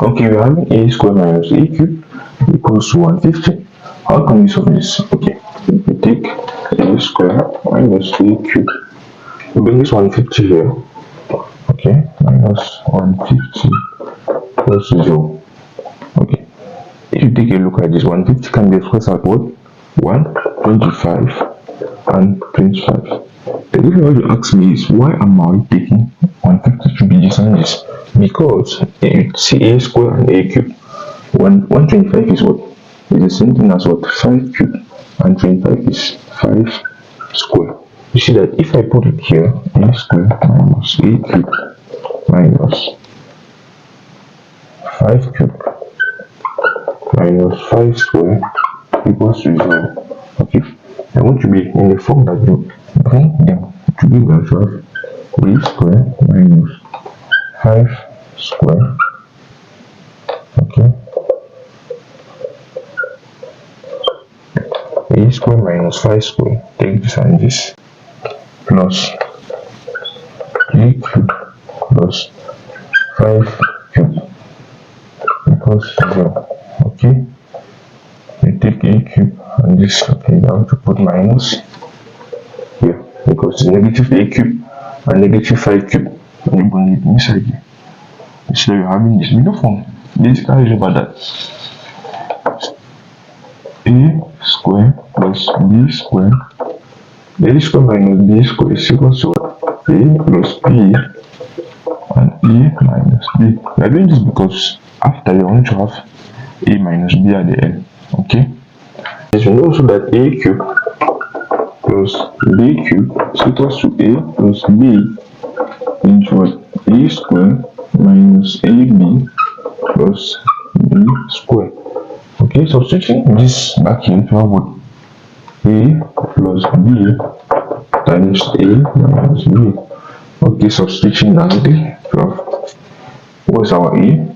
Okay, we're having a square minus a cube equals to 150. How can we solve this? Okay, we take a square minus a cube. We bring this 150 here. Okay, minus 150 plus 0. Okay, if you take a look at this, 150 can be expressed at what? 1, 25, and 25. The reason why you ask me is, why am I taking 150 to be this and this? Because you see a square and a cube. 125 is what? It's the same thing as what? 5 cube, and 25 is 5 square. You see that if I put it here, a square minus a cube minus 5 cube minus 5 square equals to 0. Okay, I want to be in the form that you bring them together to have a square minus 5 square. Okay, a square minus 5 square, take this and this, plus a cube plus 5 cube equals 0. Okay, you take a cube and this. Okay, you have to put minus here because it's negative a cube and negative 5 cube, and you bring it inside here. So you're having this middle form. Basically, is about that. A square plus b square. A square minus b square is equal to a plus b and a minus b. We are doing this because after you want to have a minus b at the end. Okay. You know also that a cube plus b cube is equals to a plus b into what? A square minus ab plus b square. Okay, substituting this back in to have what? A plus b times a minus b. Okay, substituting that there. What's our a?